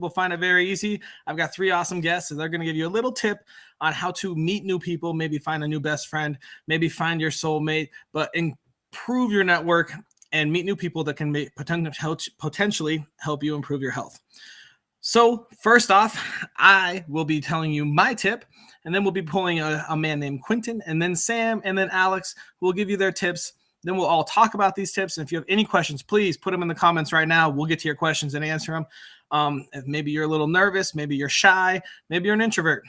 will find it very easy. I've got 3 awesome guests, and they're going to give you a little tip on how to meet new people, maybe find a new best friend, maybe find your soulmate, but improve your network and meet new people that can potentially help you improve your health. So first off, I will be telling you my tip, and then we'll be pulling a man named Quentin, and then Sam, and then Alex will give you their tips. Then we'll all talk about these tips. And if you have any questions, please put them in the comments right now. We'll get to your questions and answer them. If maybe you're a little nervous, maybe you're shy, maybe you're an introvert.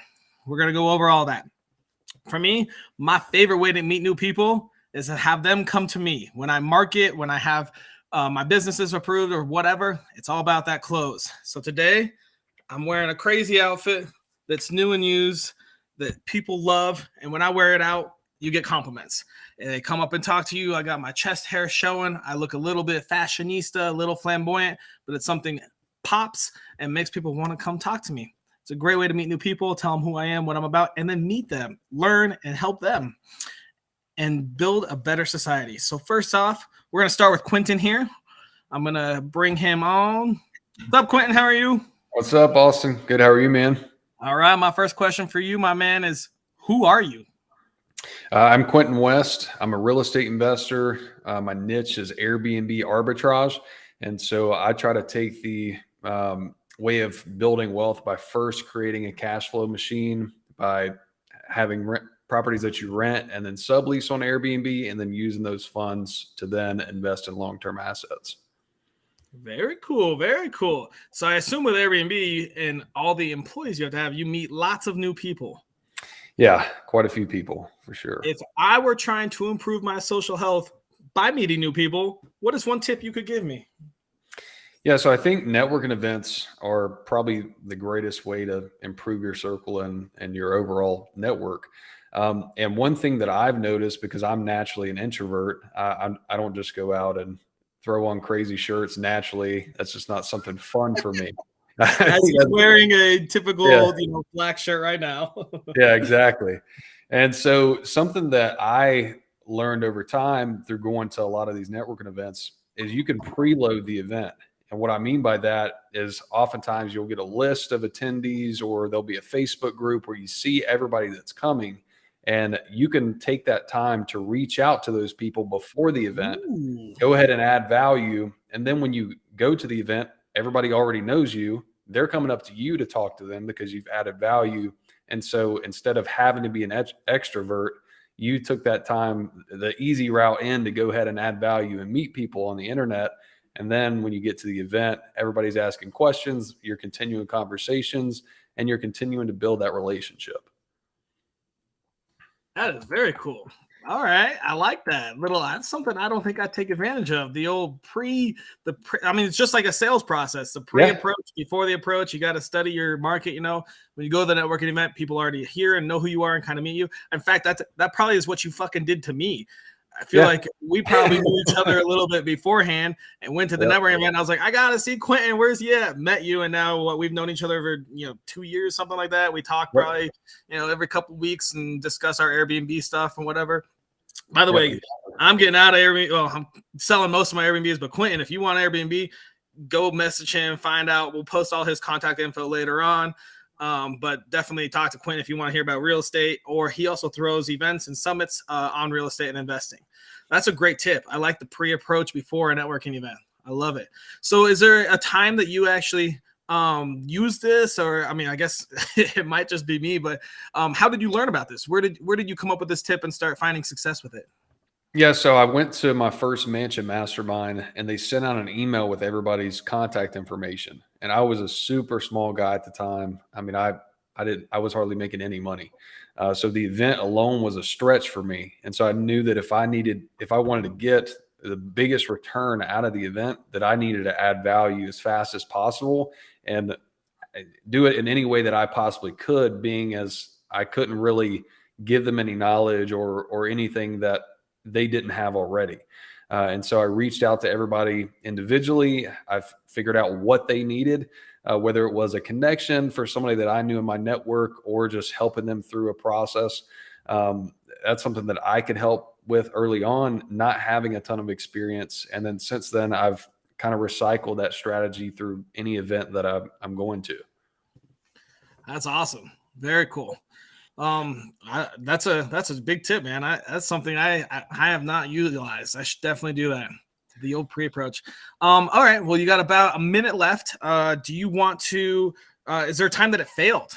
We're going to go over all that. For me, my favorite way to meet new people is to have them come to me. When I market, when I have my businesses approved or whatever, it's all about that close. So today I'm wearing a crazy outfit that's new and used that people love. And when I wear it out, you get compliments. And they come up and talk to you. I got my chest hair showing. I look a little bit fashionista, a little flamboyant, but it's something that pops and makes people want to come talk to me. It's a great way to meet new people, tell them who I am, what I'm about, and then meet them, learn, and help them, and build a better society. So first off, we're going to start with Quentin here. I'm going to bring him on. What's up, Quentin? How are you? What's up, Austin? Good. How are you, man? All right. My first question for you, my man, is who are you? I'm Quentin West. I'm a real estate investor. My niche is Airbnb arbitrage. And so I try to take the way of building wealth by first creating a cash flow machine by having properties that you rent and then sublease on Airbnb, and then using those funds to then invest in long-term assets. Very cool. Very cool. So I assume with Airbnb and all the employees you have, you meet lots of new people. Yeah, quite a few people for sure. If I were trying to improve my social health by meeting new people, what is one tip you could give me? Yeah, so I think networking events are probably the greatest way to improve your circle and your overall network. And one thing that I've noticed, because I'm naturally an introvert, I don't just go out and throw on crazy shirts naturally. That's just not something fun for me. He's wearing a typical, black shirt right now. Yeah, exactly. And so something that I learned over time through going to a lot of these networking events is you can preload the event. And what I mean by that is oftentimes you'll get a list of attendees, or there'll be a Facebook group where you see everybody that's coming, and you can take that time to reach out to those people before the event. Ooh. Go ahead and add value. And then when you go to the event, everybody already knows you. They're coming up to you to talk to them because you've added value. And so instead of having to be an extrovert, you took that time, the easy route in, to go ahead and add value and meet people on the internet. And then when you get to the event, everybody's asking questions, you're continuing conversations, and you're continuing to build that relationship. That is very cool. All right. I like that. That's something I don't think I take advantage of. The old it's just like a sales process. The pre-approach, before the approach, you got to study your market. When you go to the networking event, people already hear and know who you are and kind of meet you. In fact, that probably is what you fucking did to me. I feel like we probably knew each other a little bit beforehand and went to the networking event. I was like, I got to see Quentin. Where's he at? Met you. And now we've known each other for, 2 years, something like that. We talk probably, every couple of weeks and discuss our Airbnb stuff and whatever. By the way, I'm getting out of Airbnb. Well, I'm selling most of my Airbnbs, but Quentin, if you want Airbnb, go message him, find out. We'll post all his contact info later on. But definitely talk to Quentin if you want to hear about real estate, or he also throws events and summits on real estate and investing. That's a great tip. I like the pre-approach before a networking event. I love it. So is there a time that you actually use this? Or, I guess it might just be me, but how did you learn about this? Where did you come up with this tip and start finding success with it? Yeah, so I went to my first mansion mastermind, and they sent out an email with everybody's contact information. And I was a super small guy at the time. I was hardly making any money. So the event alone was a stretch for me. And so I knew that if I wanted to get the biggest return out of the event, that I needed to add value as fast as possible and do it in any way that I possibly could, being as I couldn't really give them any knowledge or anything that they didn't have already. And so I reached out to everybody individually. I've figured out what they needed, whether it was a connection for somebody that I knew in my network or just helping them through a process. That's something that I could help with early on, not having a ton of experience. And then since then, I've kind of recycle that strategy through any event that I'm going to. That's awesome. Very cool. That's a big tip, man. That's something I have not utilized. I should definitely do that. The old pre-approach. All right. Well, you got about a minute left. Do you want to? Is there a time that it failed?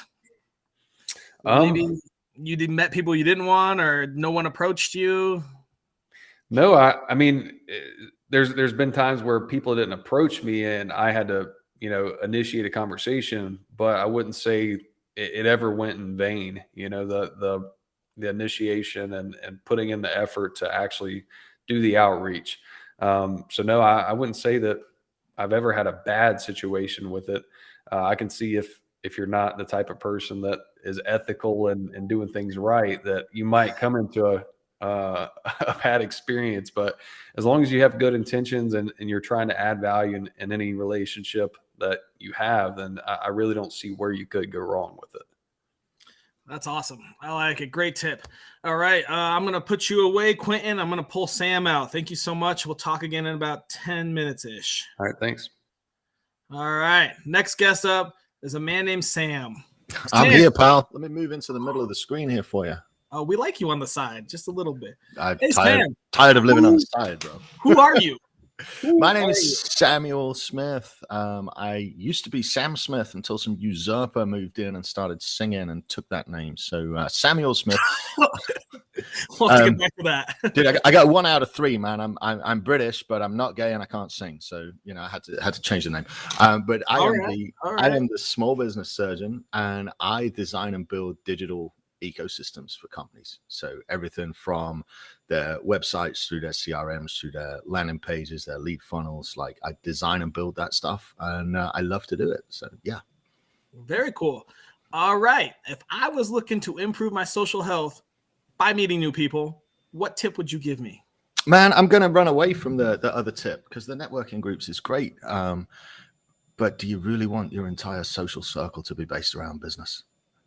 Maybe you met people you didn't want, or no one approached you. No, I mean, there's been times where people didn't approach me, and I had to, initiate a conversation. But I wouldn't say it ever went in vain. The initiation and putting in the effort to actually do the outreach. So no, I wouldn't say that I've ever had a bad situation with it. I can see if you're not the type of person that is ethical and doing things right, that you might come into a bad experience. But as long as you have good intentions and you're trying to add value in any relationship that you have, then I really don't see where you could go wrong with it. That's awesome. I like it. Great tip. All right. I'm going to put you away, Quentin. I'm going to pull Sam out. Thank you so much. We'll talk again in about 10 minutes-ish. All right. Thanks. All right. Next guest up is a man named Sam. I'm here, pal. Let me move into the middle of the screen here for you. Oh, we like you on the side, just a little bit. I'm tired of living on the side, bro. Who are you? My name is Samuel Smith. I used to be Sam Smith until some usurper moved in and started singing and took that name. So Samuel Smith. We'll have to get back to that. Dude, I got 1 out of 3, man. I'm British, but I'm not gay and I can't sing. So I had to change the name. But I am the small business surgeon, and I design and build digital ecosystems for companies. So everything from their websites through their CRMs, through their landing pages, their lead funnels. Like, I design and build that stuff, and I love to do it. So yeah. Very cool. All right. If I was looking to improve my social health by meeting new people, what tip would you give me? Man, I'm going to run away from the other tip, because the networking groups is great. But do you really want your entire social circle to be based around business?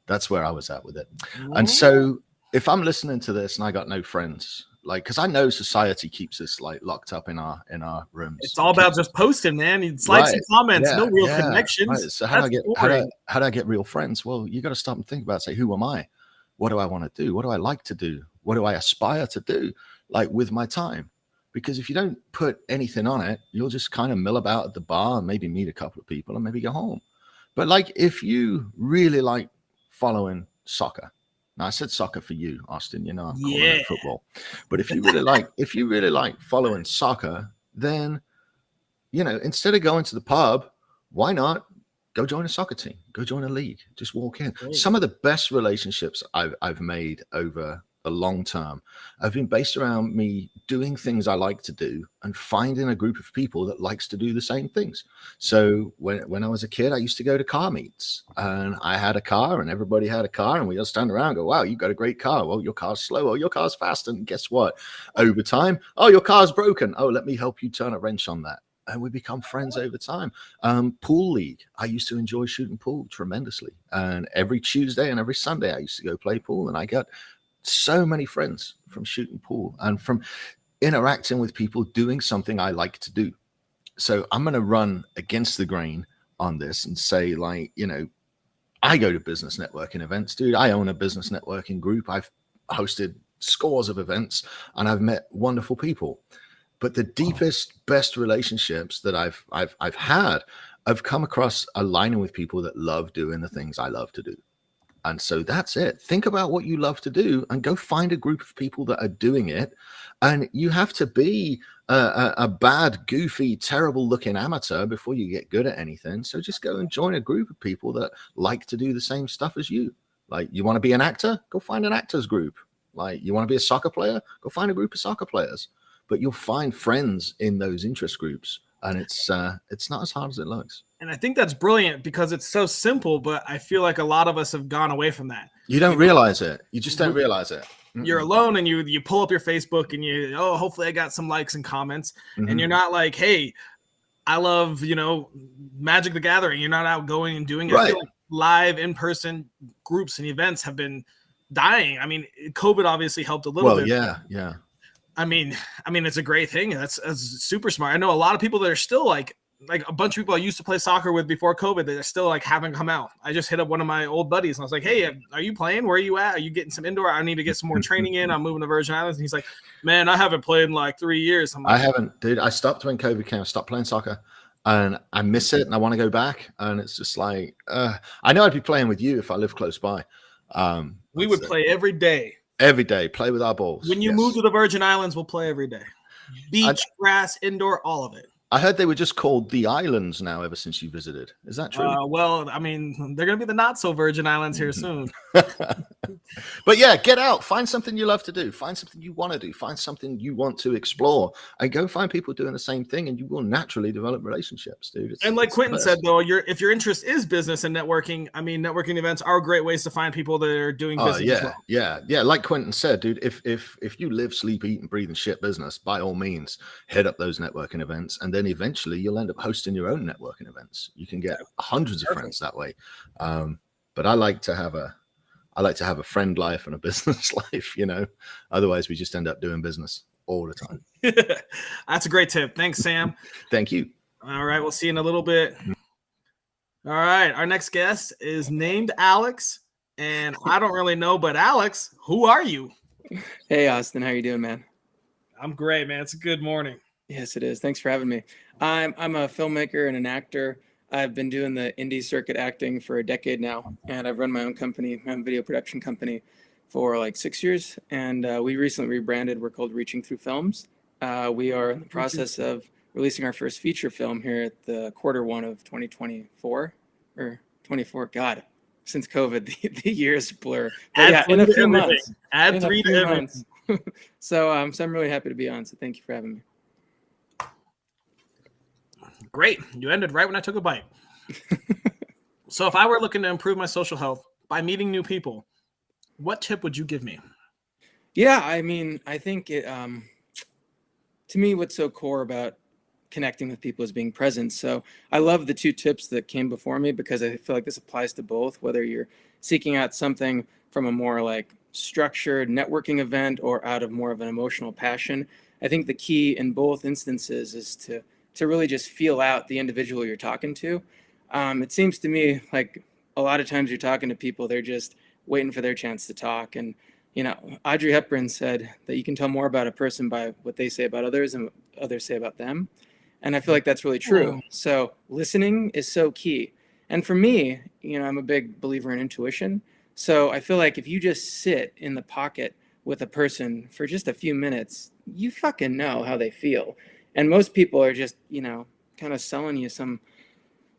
That's where I was at with it. And so if I'm listening to this and I got no friends, like, because I know society keeps us like locked up in our rooms. It's all about just posting, man. It's likes and comments, no real connections. Right. So how do I get real friends? Well, you got to stop and think about, say, who am I? What do I want to do? What do I like to do? What do I aspire to do, like, with my time? Because if you don't put anything on it, you'll just kind of mill about at the bar and maybe meet a couple of people and maybe go home. But like, if you really like following soccer. Now, I said soccer for you, Austin. I'm calling it football. But if you really like following soccer, then instead of going to the pub, why not go join a soccer team? Go join a league. Just walk in. Great. Some of the best relationships I've made over a long term have been based around me doing things I like to do and finding a group of people that likes to do the same things. So when I was a kid, I used to go to car meets, and I had a car and everybody had a car, and we all stand around and go, wow, you got a great car. Well, your car's slow. Oh, your car's fast. And guess what? Over time, oh, your car's broken. Oh, let me help you turn a wrench on that. And we become friends over time. Pool league. I used to enjoy shooting pool tremendously. And every Tuesday and every Sunday, I used to go play pool, and I got so many friends from shooting pool and from interacting with people doing something I like to do. So I'm going to run against the grain on this and say, like, I go to business networking events, dude. I own a business networking group. I've hosted scores of events and I've met wonderful people. But the deepest, best relationships that I've had, I've come across aligning with people that love doing the things I love to do. And so that's it. Think about what you love to do and go find a group of people that are doing it. And you have to be a bad, goofy, terrible looking amateur before you get good at anything. So just go and join a group of people that like to do the same stuff as you. Like, you want to be an actor? Go find an actors group. Like, you want to be a soccer player? Go find a group of soccer players. But you'll find friends in those interest groups. And it's not as hard as it looks. And I think that's brilliant because it's so simple, but I feel like a lot of us have gone away from that. You don't realize it. You just don't realize it. You're alone and you pull up your Facebook and hopefully I got some likes and comments. And you're not like, hey, I love, Magic the Gathering. You're not out going and doing it. Right. I feel like live in-person groups and events have been dying. I mean, COVID obviously helped a little bit. Yeah. I mean, it's a great thing. That's super smart. I know a lot of people that are still like a bunch of people I used to play soccer with before COVID that are still like haven't come out. I just hit up one of my old buddies and I was like, hey, are you playing? Where are you at? Are you getting some indoor? I need to get some more training in. I'm moving to Virgin Islands. And he's like, man, I haven't played in like 3 years. I'm like, I haven't, dude. I stopped when COVID came. I stopped playing soccer and I miss it and I want to go back. And it's just like, I know I'd be playing with you if I lived close by. We would play every day. Every day, play with our balls. When you move to the Virgin Islands, we'll play every day. Beach, grass, indoor, all of it. I heard they were just called the islands now ever since you visited. Is that true? Well, I mean, they're going to be the not so Virgin Islands here soon. But yeah, get out, find something you love to do, find something you want to do, find something you want to explore, and go find people doing the same thing, and you will naturally develop relationships, dude. And like Quentin said, though, if your interest is business and networking, I mean, networking events are great ways to find people that are doing business. Yeah. Like Quentin said, dude, if you live, sleep, eat, and breathe and shit business, by all means, head up those networking events, and then eventually you'll end up hosting your own networking events. You can get hundreds of friends that way. But I like to have a friend life and a business life, you know. Otherwise, we just end up doing business all the time. That's a great tip. Thanks, Sam. Thank you. All right, we'll see you in a little bit. All right, our next guest is named Alex, and I don't really know, but Alex, who are you? Hey, Austin, how you doing, man? I'm great, man. It's a good morning. Yes, it is. Thanks for having me. I'm a filmmaker and an actor. I've been doing the indie circuit acting for a decade now, and I've run my own company, my own video production company, for like 6 years. And we recently rebranded. We're called Reaching Through Films. We are in the process of releasing our first feature film here at the Q1 of 2024 or 24. God, since COVID, the years blur. But yeah, in a few months. Add 3 to everything. So I'm really happy to be on. So thank you for having me. Great. You ended right when I took a bite. So if I were looking to improve my social health by meeting new people, what tip would you give me? Yeah, I mean, I think it, to me, what's so core about connecting with people is being present. So I love the 2 tips that came before me because I feel like this applies to both, whether you're seeking out something from a more like structured networking event or out of more of an emotional passion. I think the key in both instances is to really just feel out the individual you're talking to. It seems to me like a lot of times you're talking to people, they're just waiting for their chance to talk. And, you know, Audrey Hepburn said that you can tell more about a person by what they say about others and what others say about them. And I feel like that's really true. So listening is so key. And for me, you know, I'm a big believer in intuition. So I feel like if you just sit in the pocket with a person for just a few minutes, you fucking know how they feel. And most people are just, you know, kind of selling you some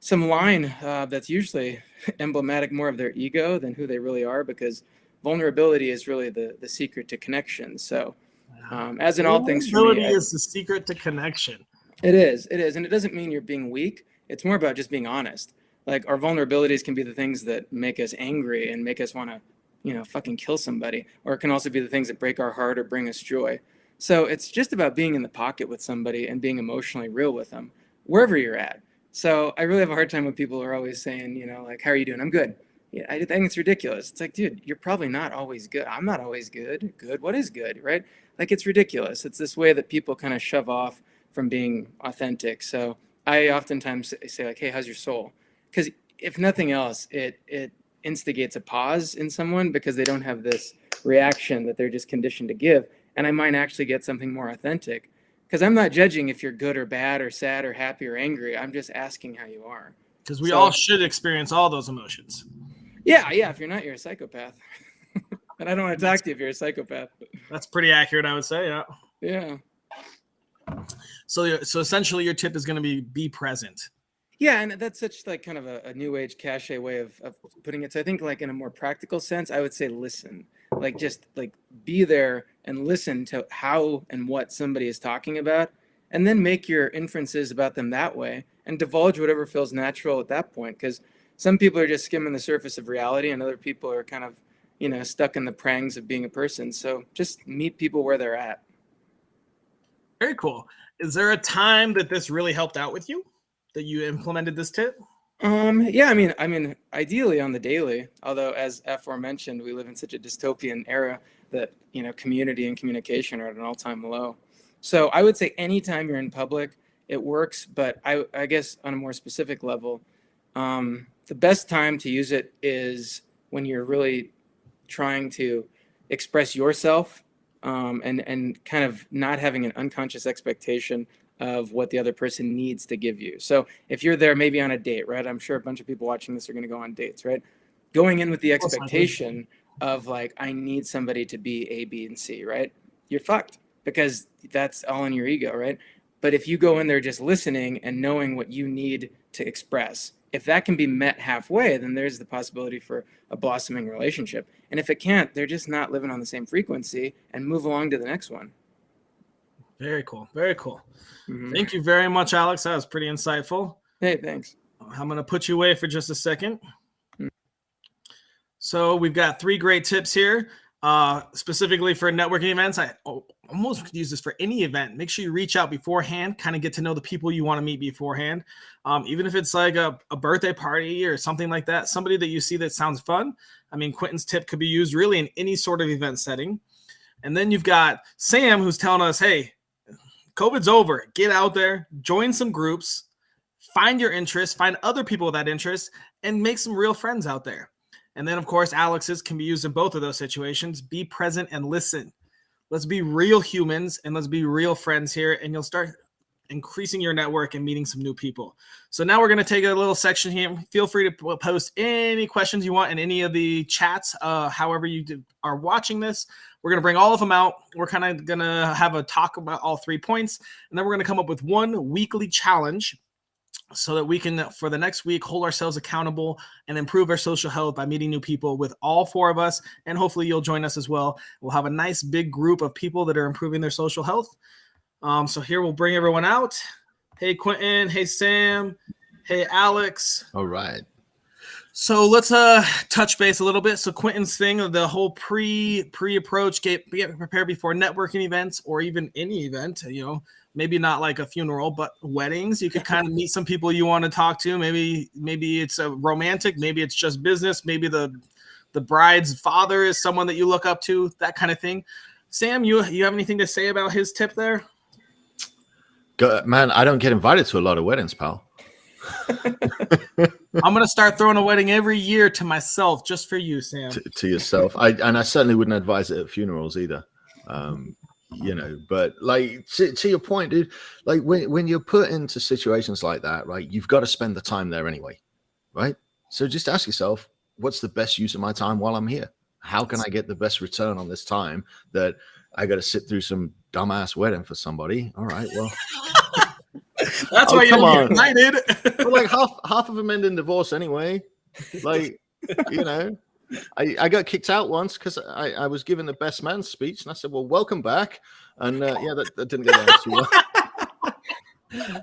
line that's usually emblematic more of their ego than who they really are, because vulnerability is really the secret to connection. So as in all things for me, vulnerability is the secret to connection. It is. And it doesn't mean you're being weak. It's more about just being honest. Like our vulnerabilities can be the things that make us angry and make us want to, you know, fucking kill somebody. Or it can also be the things that break our heart or bring us joy. So it's just about being in the pocket with somebody and being emotionally real with them, wherever you're at. So I really have a hard time when people are always saying, you know, like, how are you doing? I'm good. Yeah, I think it's ridiculous. It's like, dude, you're probably not always good. I'm not always good. Good. What is good, right? Like, it's ridiculous. It's this way that people kind of shove off from being authentic. So I oftentimes say like, hey, how's your soul? Because if nothing else, it instigates a pause in someone because they don't have this reaction that they're just conditioned to give. And I might actually get something more authentic, because I'm not judging if you're good or bad or sad or happy or angry. I'm just asking how you are. Because we all should experience all those emotions. Yeah. If you're not, you're a psychopath. And I don't want to talk to you if you're a psychopath. That's pretty accurate, I would say. Yeah. Yeah. So essentially your tip is going to be present. Yeah, and that's such like kind of a new age cliche way of putting it. So I think like in a more practical sense, I would say listen. Like just like be there and listen to how and what somebody is talking about, and then make your inferences about them that way and divulge whatever feels natural at that point. Because some people are just skimming the surface of reality and other people are kind of, you know, stuck in the prangs of being a person. So just meet people where they're at. Very cool. Is there a time that this really helped out with you, that you implemented this tip? Yeah, I mean, ideally on the daily, although as aforementioned, we live in such a dystopian era that, you know, community and communication are at an all-time low. So I would say anytime you're in public, it works. But I guess on a more specific level, the best time to use it is when you're really trying to express yourself, and kind of not having an unconscious expectation of what the other person needs to give you. So if you're there maybe on a date, right? I'm sure a bunch of people watching this are going to go on dates, right? Going in with the expectation of like, I need somebody to be A, B, and C, right? You're fucked, because that's all in your ego, right? But if you go in there just listening and knowing what you need to express, if that can be met halfway, then there's the possibility for a blossoming relationship. And if it can't, they're just not living on the same frequency, and move along to the next one. Very cool. Very cool. Mm-hmm. Thank you very much, Alex. That was pretty insightful. Hey, thanks. I'm going to put you away for just a second. So we've got 3 great tips here, specifically for networking events. I almost could use this for any event. Make sure you reach out beforehand, kind of get to know the people you want to meet beforehand. Even if it's like a birthday party or something like that, somebody that you see that sounds fun. I mean, Quentin's tip could be used really in any sort of event setting. And then you've got Sam, who's telling us, hey, COVID's over. Get out there, join some groups, find your interests, find other people with that interest, and make some real friends out there. And then, of course, Alex's can be used in both of those situations. Be present and listen. Let's be real humans and let's be real friends here, and you'll start increasing your network and meeting some new people. So now we're going to take a little section here. Feel free to post any questions you want in any of the chats, however you are watching this. We're going to bring all of them out. We're kind of going to have a talk about all 3 points, and then we're going to come up with one weekly challenge so that we can, for the next week, hold ourselves accountable and improve our social health by meeting new people with all 4 of us. And hopefully you'll join us as well. We'll have a nice big group of people that are improving their social health. So here we'll bring everyone out. Hey, Quentin. Hey, Sam. Hey, Alex. All right. So let's touch base a little bit. So Quentin's thing of the whole pre-approach, get prepared before networking events or even any event, you know, maybe not like a funeral, but weddings. You could kind of meet some people you want to talk to. Maybe it's a romantic, maybe it's just business. Maybe the bride's father is someone that you look up to, that kind of thing. Sam, you have anything to say about his tip there? Man, I don't get invited to a lot of weddings, pal. I'm going to start throwing a wedding every year to myself just for you, Sam. To yourself. I certainly wouldn't advise it at funerals either. You know, but like to your point, dude, like when you're put into situations like that, right, you've got to spend the time there anyway, right? So just ask yourself, what's the best use of my time while I'm here? How can I get the best return on this time that I got to sit through some dumbass wedding for somebody? All right, well, that's why you're united. But like half of them end in divorce anyway. Like, you know, I got kicked out once because I was given the best man speech, and I said, well, welcome back. And yeah, that didn't go down too well.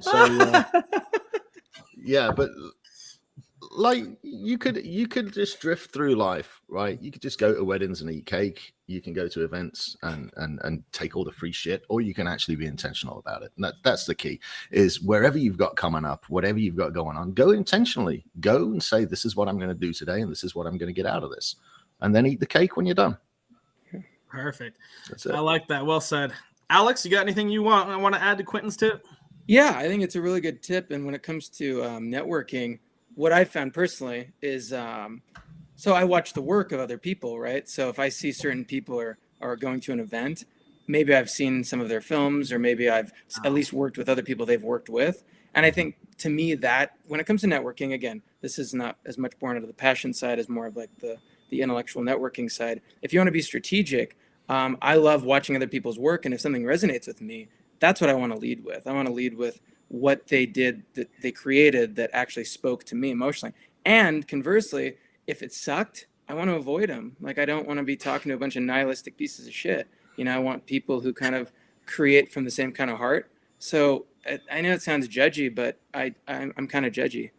So yeah, but like you could just drift through life, right? You could just go to weddings and eat cake. You can go to events and take all the free shit, or you can actually be intentional about it. And that's the key, is wherever you've got coming up, whatever you've got going on, go intentionally. Go and say, this is what I'm going to do today, and this is what I'm going to get out of this. And then eat the cake when you're done. Perfect. That's it. I like that. Well said. Alex, you got anything you want to add to Quentin's tip? Yeah, I think it's a really good tip. And when it comes to networking, what I found personally is, so I watch the work of other people, right? So if I see certain people are going to an event, maybe I've seen some of their films, or maybe I've at least worked with other people they've worked with. And I think to me that when it comes to networking, again, this is not as much born out of the passion side as more of like the intellectual networking side. If you want to be strategic, I love watching other people's work. And if something resonates with me, that's what I want to lead with. I want to lead with what they did, that they created, that actually spoke to me emotionally. And conversely, if it sucked, I want to avoid them. Like, I don't want to be talking to a bunch of nihilistic pieces of shit. You know, I want people who kind of create from the same kind of heart. So I know it sounds judgy, but I'm kind of judgy.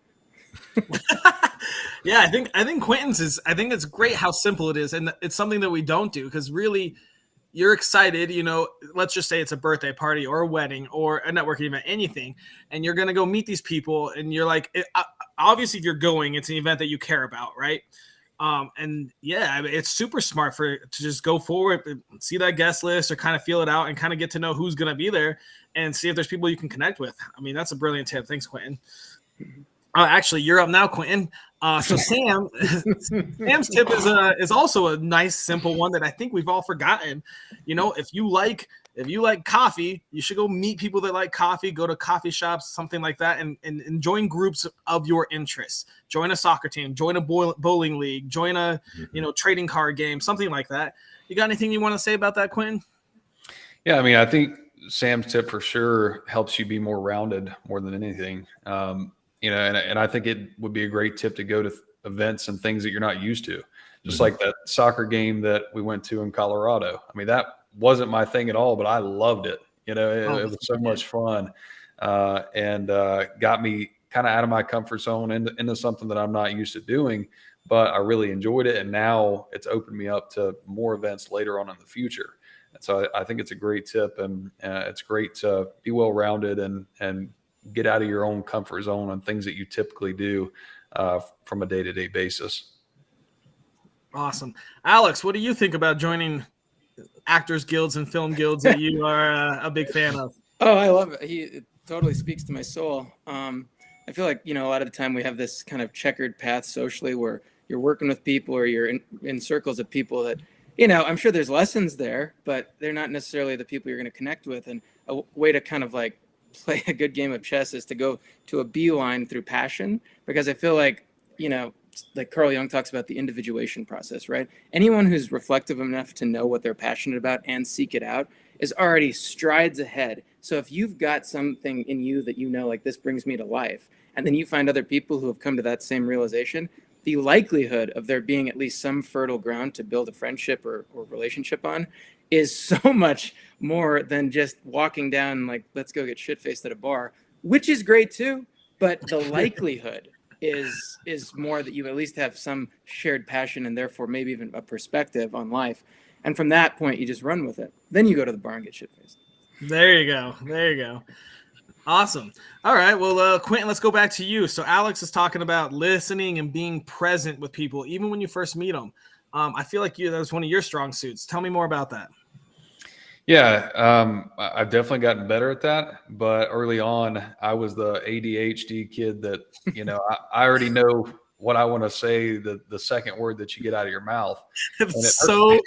Yeah, I think Quentin's is, I think it's great how simple it is. And it's something that we don't do, because really you're excited, you know, let's just say it's a birthday party or a wedding or a networking event, anything. And you're going to go meet these people, and you're like, obviously if you're going, it's an event that you care about, right? And yeah, I mean, it's super smart to just go forward, see that guest list, or kind of feel it out, and kind of get to know who's going to be there, and see if there's people you can connect with. I mean, that's a brilliant tip. Thanks, Quentin. Actually, you're up now, Quentin. So Sam's tip is also a nice, simple one that I think we've all forgotten. You know, if you like coffee, you should go meet people that like coffee, go to coffee shops, something like that, and join groups of your interests. Join a soccer team, join a bowling league, join a trading card game, something like that. You got anything you want to say about that, Quentin? Yeah, I mean, I think Sam's tip for sure helps you be more rounded more than anything. And I think it would be a great tip to go to events and things that you're not used to. Just like that soccer game that we went to in Colorado. I mean, that wasn't my thing at all, but I loved it. It was so much fun, and got me kind of out of my comfort zone into something that I'm not used to doing, but I really enjoyed it. And now it's opened me up to more events later on in the future. And so I think it's a great tip, and it's great to be well-rounded and get out of your own comfort zone on things that you typically do from a day-to-day basis. Awesome. Alex, what do you think about joining actors guilds and film guilds that you are a big fan of? Oh, I love it. It totally speaks to my soul. I feel like, a lot of the time we have this kind of checkered path socially where you're working with people or you're in circles of people that, I'm sure there's lessons there, but they're not necessarily the people you're going to connect with. And a way to kind of like play a good game of chess is to go to a beeline through passion, because I feel like, like Carl Jung talks about the individuation process, right? Anyone who's reflective enough to know what they're passionate about and seek it out is already strides ahead. So if you've got something in you that like this brings me to life, and then you find other people who have come to that same realization, the likelihood of there being at least some fertile ground to build a friendship or relationship on is so much more than just walking down like, let's go get shit-faced at a bar, which is great too. But the likelihood is more that you at least have some shared passion and therefore maybe even a perspective on life. And from that point, you just run with it. Then you go to the bar and get shit-faced. There you go. Awesome. All right. Well, Quentin, let's go back to you. So Alex is talking about listening and being present with people, even when you first meet them. I feel like that was one of your strong suits. Tell me more about that. Yeah, I've definitely gotten better at that. But early on, I was the ADHD kid that, I already know what I want to say, the second word that you get out of your mouth. It's so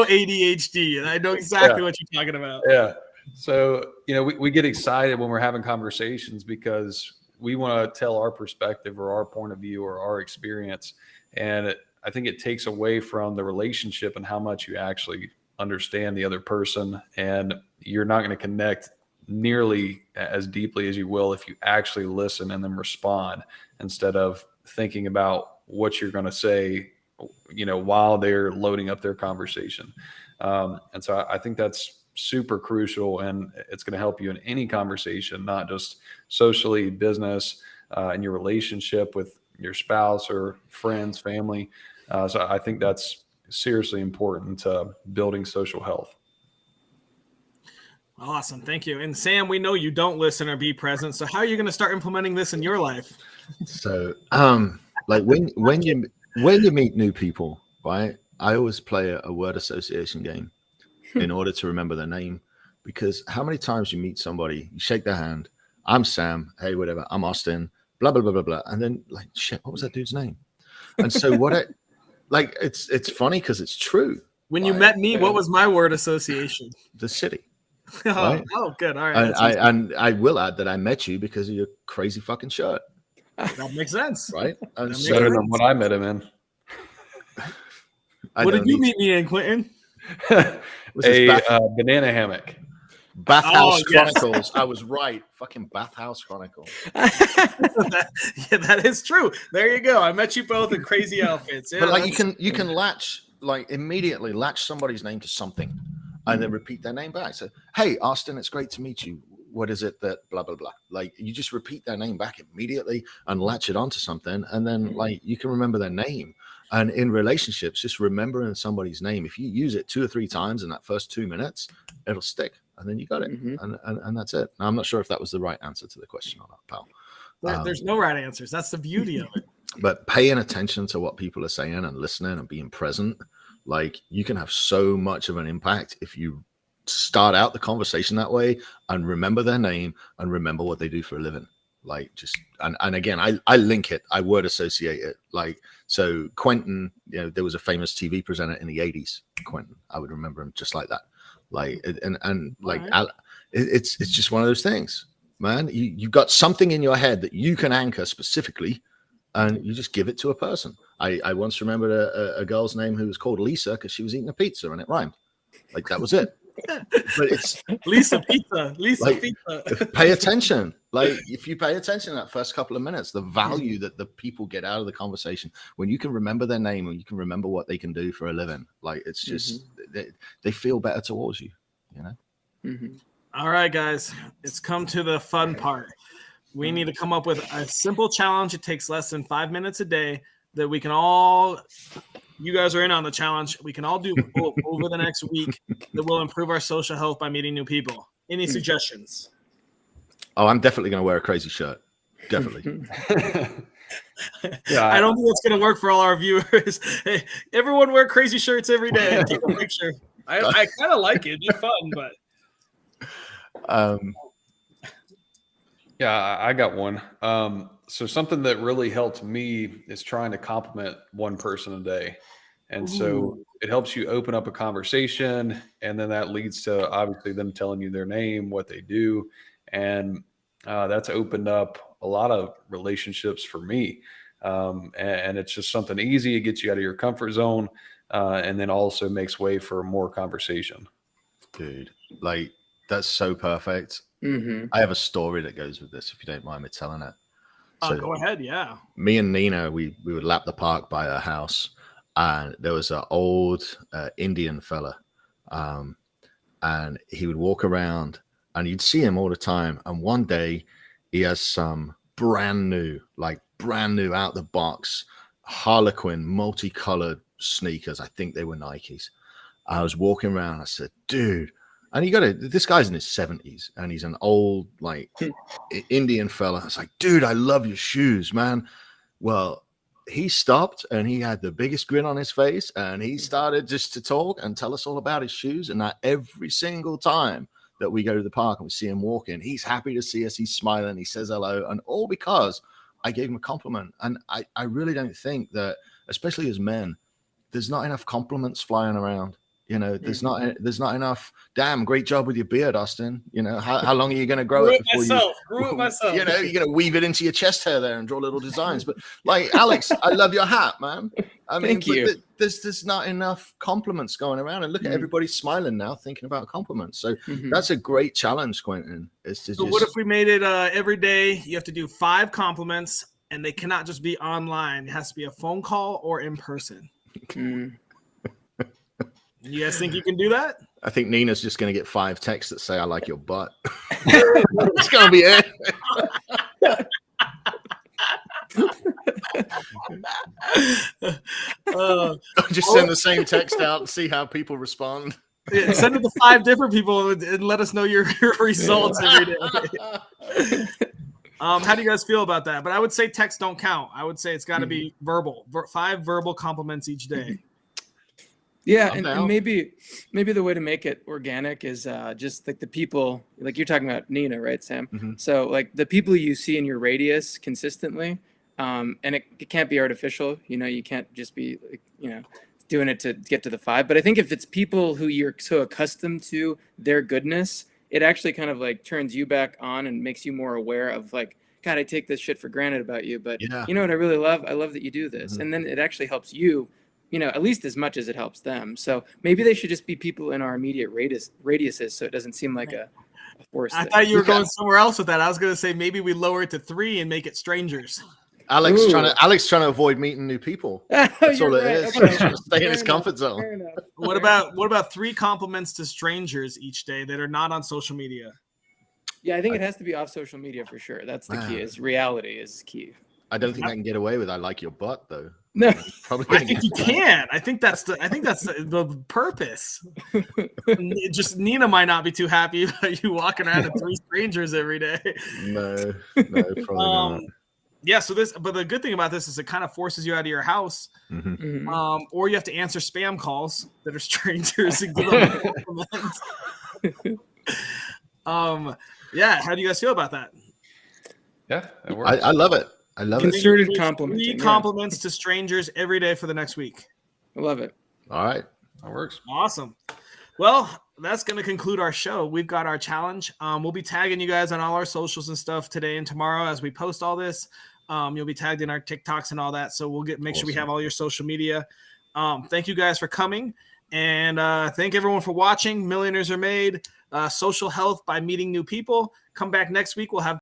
ADHD. And I know exactly what you're talking about. Yeah. So, we get excited when we're having conversations because we want to tell our perspective or our point of view or our experience. And I think it takes away from the relationship and how much you actually understand the other person. And you're not going to connect nearly as deeply as you will if you actually listen and then respond instead of thinking about what you're going to say, while they're loading up their conversation. And so I think that's super crucial, and it's going to help you in any conversation, not just socially, business, in your relationship with your spouse or friends, family. So I think that's seriously important to building social health. Awesome. Thank you. And Sam, we know you don't listen or be present. So how are you going to start implementing this in your life? So, like when you meet new people, right? I always play a word association game in order to remember their name, because how many times you meet somebody, you shake their hand, I'm Sam, hey, whatever, I'm Austin, blah, blah, blah, blah, blah. And then like, shit, what was that dude's name? And so it's funny because it's true. When you met me, what was my word association? The city. Right? Oh, good. All right. And I will add that I met you because of your crazy fucking shirt. That makes sense. Right? And so, better than what I met him in. What did you meet me in, Quentin? Banana hammock. Bathhouse Chronicles. I was right. Fucking Bathhouse Chronicles. That is true. There you go. I met you both in crazy outfits. Yeah, but like you can immediately latch somebody's name to something and then repeat their name back. So, hey, Austin, it's great to meet you. What is it that blah, blah, blah. Like you just repeat their name back immediately and latch it onto something. And then like you can remember their name. And in relationships, just remembering somebody's name, if you use it 2 or 3 times in that first 2 minutes, it'll stick. And then you got it. And that's it. Now, I'm not sure if that was the right answer to the question or not, pal. There's no right answers. That's the beauty of it. But paying attention to what people are saying and listening and being present, like you can have so much of an impact if you start out the conversation that way and remember their name and remember what they do for a living. Like just, and again, I link it, I word associate it. Like, so Quentin, there was a famous TV presenter in the 80s, Quentin, I would remember him just like that. Like, and like, right. It's just one of those things, man. You've got something in your head that you can anchor specifically, and you just give it to a person. I once remembered a girl's name who was called Lisa because she was eating a pizza and it rhymed. Like that was it. But it's Lisa Pizza. Pizza. Pay attention. Like if you pay attention that first couple of minutes, the value that the people get out of the conversation, when you can remember their name and you can remember what they can do for a living, like it's just they feel better towards you, All right, guys, it's come to the fun part. We need to come up with a simple challenge. It takes less than 5 minutes a day that we can all, you guys are in on the challenge. We can all do over the next week that will improve our social health by meeting new people. Any suggestions? Oh, I'm definitely going to wear a crazy shirt. Definitely. Yeah, I don't think it's going to work for all our viewers. Hey, everyone wear crazy shirts every day and take a picture. I kind of like it. It'd be fun, but. Yeah, I got one. So something that really helped me is trying to compliment one person a day. And so it helps you open up a conversation, and then that leads to obviously them telling you their name, what they do. And that's opened up a lot of relationships for me. And it's just something easy. It gets you out of your comfort zone, and then also makes way for more conversation. Dude, like that's so perfect. I have a story that goes with this, if you don't mind me telling it. So go ahead, yeah. Me and Nina, we would lap the park by her house, and there was an old Indian fella, and he would walk around, and you'd see him all the time. And one day, he has some brand new out the box Harlequin multicolored sneakers. I think they were Nikes. I was walking around. I said, dude. And this guy's in his 70s and he's an old, like, Indian fella. I was like, dude, I love your shoes, man. Well, he stopped and he had the biggest grin on his face and he started just to talk and tell us all about his shoes. And that every single time that we go to the park and we see him walking, he's happy to see us. He's smiling. He says hello. And all because I gave him a compliment. And I really don't think that, especially as men, there's not enough compliments flying around. There's not enough. Damn, great job with your beard, Austin. How long are you going to grow it before grew it myself. You're going to weave it into your chest hair there and draw little designs. But like Alex, I love your hat, man. I mean, Thank you. There's not enough compliments going around, and look at everybody smiling now, thinking about compliments. So that's a great challenge, Quentin. What if we made it every day? You have to do 5 compliments, and they cannot just be online. It has to be a phone call or in person. You guys think you can do that? I think Nina's just going to get 5 texts that say, I like your butt. It's going to be it. Just send the same text out and see how people respond. Yeah, send it to 5 different people and let us know your results every day. How do you guys feel about that? But I would say texts don't count. I would say it's got to be verbal. 5 verbal compliments each day. Yeah, and maybe the way to make it organic is just like the people, like you're talking about Nina, right, Sam? So like the people you see in your radius consistently, and it can't be artificial. You can't just be doing it to get to the 5. But I think if it's people who you're so accustomed to their goodness, it actually kind of like turns you back on and makes you more aware of like, God, I take this shit for granted about you, but you know what I really love? I love that you do this, and then it actually helps you. At least as much as it helps them. So maybe they should just be people in our immediate radiuses, so it doesn't seem like a force. I thought you were going somewhere else with that. I was going to say maybe we lower it to 3 and make it strangers. Alex trying to avoid meeting new people. That's all it is. Okay. He's trying to stay in his comfort zone. What about 3 compliments to strangers each day that are not on social media? Yeah, I think it has to be off social media for sure. That's the key. Is reality is key. I don't think I can get away with I like your butt though. No, probably. I think you can. I think that's the purpose. Just Nina might not be too happy about you walking around with 3 strangers every day. No, probably not. yeah, so but the good thing about this is it kind of forces you out of your house, or you have to answer spam calls that are strangers and give them compliments. Yeah, how do you guys feel about that? Yeah, that works. I love it. I love it. Concerted complimenting. 3 compliments to strangers every day for the next week. I love it. All right. That works. Awesome. Well, that's going to conclude our show. We've got our challenge. We'll be tagging you guys on all our socials and stuff today and tomorrow as we post all this. You'll be tagged in our TikToks and all that. So we'll make sure we have all your social media. Thank you guys for coming. And thank everyone for watching. Millionaires Are Made. Social health by meeting new people. Come back next week. We'll have